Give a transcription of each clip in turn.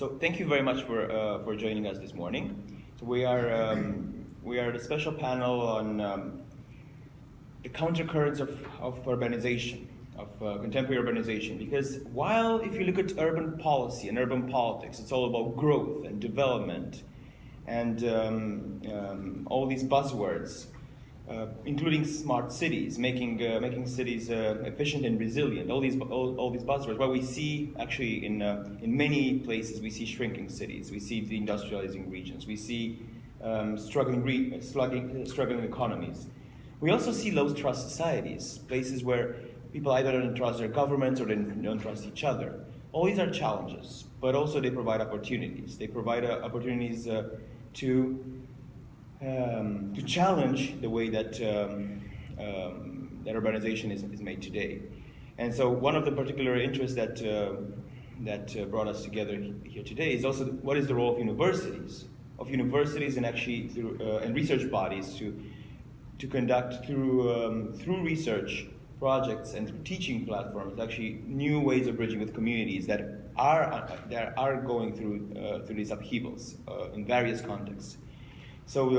So thank you very much for joining us this morning. So we are the special panel on the countercurrents of urbanization, of contemporary urbanization. Because while if you look at urban policy and urban politics, it's all about growth and development and all these buzzwords, including smart cities, making cities efficient and resilient. All these buzzwords. What we see actually in many places, we see shrinking cities. We see deindustrializing regions. We see struggling economies. We also see low trust societies, places where people either don't trust their governments or they don't trust each other. All these are challenges, but also they provide opportunities. They provide opportunities to challenge the way that that urbanization is made today. And so one of the particular interests that brought us together here today is also what is the role of universities and actually through and research bodies to conduct through research projects and through teaching platforms actually new ways of bridging with communities that are going through these upheavals in various contexts. So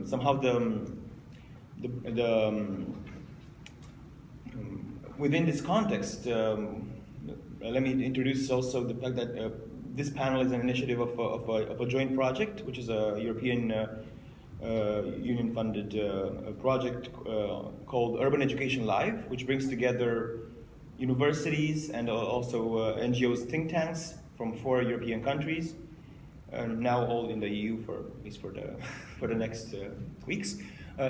somehow within this context, let me introduce also the fact that this panel is an initiative of a joint project, which is a European Union-funded project called Urban Education Live, which brings together universities and also NGOs, think tanks from 4 European countries. Now all in the EU at least for the next weeks.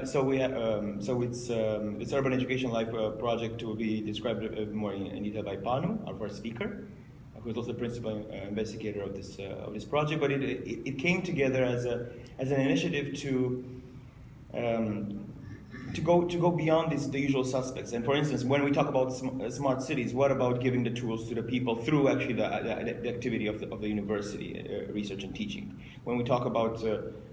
So it's this Urban Education Life project will be described more in detail by Panu, our first speaker, who is also the principal investigator of this project. But it came together as an initiative to go beyond the usual suspects. And for instance, when we talk about smart cities, what about giving the tools to the people through actually the activity of the university, research and teaching? When we talk about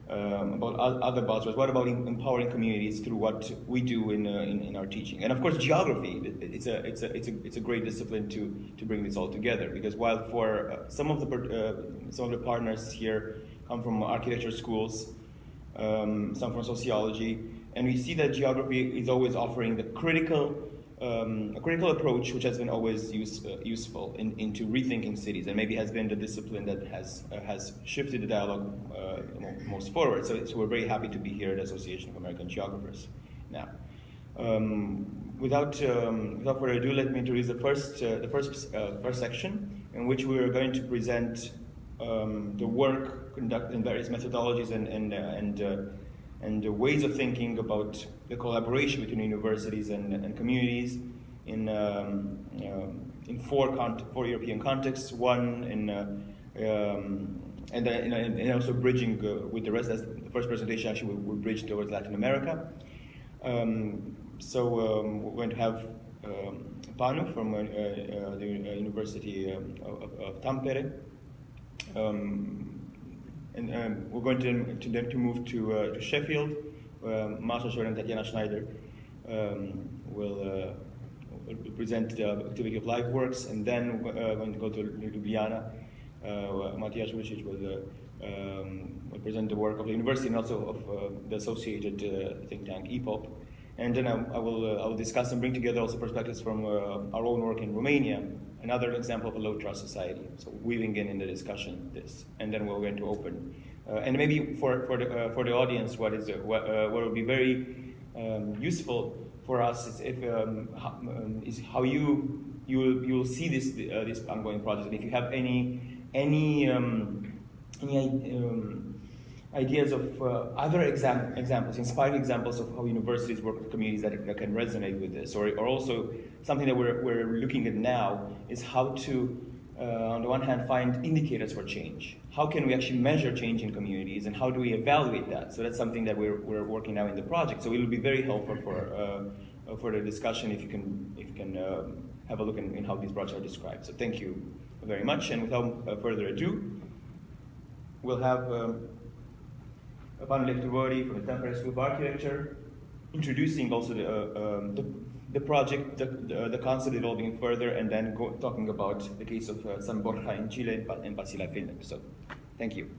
other buzzwords, what about empowering communities through what we do in our teaching? And of course, geography. It's a great discipline to bring this all together, because while for some of the partners here come from architecture schools, some from sociology. And we see that geography is always offering the critical approach, which has been always useful into rethinking cities, and maybe has been the discipline that has shifted the dialogue most forward. So we're very happy to be here at the Association of American Geographers. Now, without further ado, let me introduce the first section, in which we are going to present the work conducted in various methodologies and ways of thinking about the collaboration between universities and communities in 4 European contexts. One and also bridging with the rest. As the first presentation actually will bridge towards Latin America. So we're going to have Panu from the University of Tampere. And we're going to move to Sheffield. Masha Shore and Tatjana Schneider will present the activity of live works, and then we're going to go to Ljubljana. Matija Šuličić will present the work of the university and also of the associated think tank EPOP. And then I will discuss and bring together also perspectives from our own work in Romania, another example of a low trust society. So weaving in the discussion this, and then we're going to open. And maybe for the audience, what will be very useful for us is is how you will see this ongoing project. And if you have any ideas of other examples, inspiring examples of how universities work with communities that can resonate with this, or also something that we're looking at now is how to, on the one hand, find indicators for change. How can we actually measure change in communities, and how do we evaluate that? So that's something that we're working now in the project. So it will be very helpful for the discussion if you can have a look in how these projects are described. So thank you very much, and without further ado, we'll have Panu Lehtovuori from the Tampere School of Architecture, introducing also the project, the concept evolving further, and then talking about the case of San Borja in Chile and Pasila, Finland. So, thank you.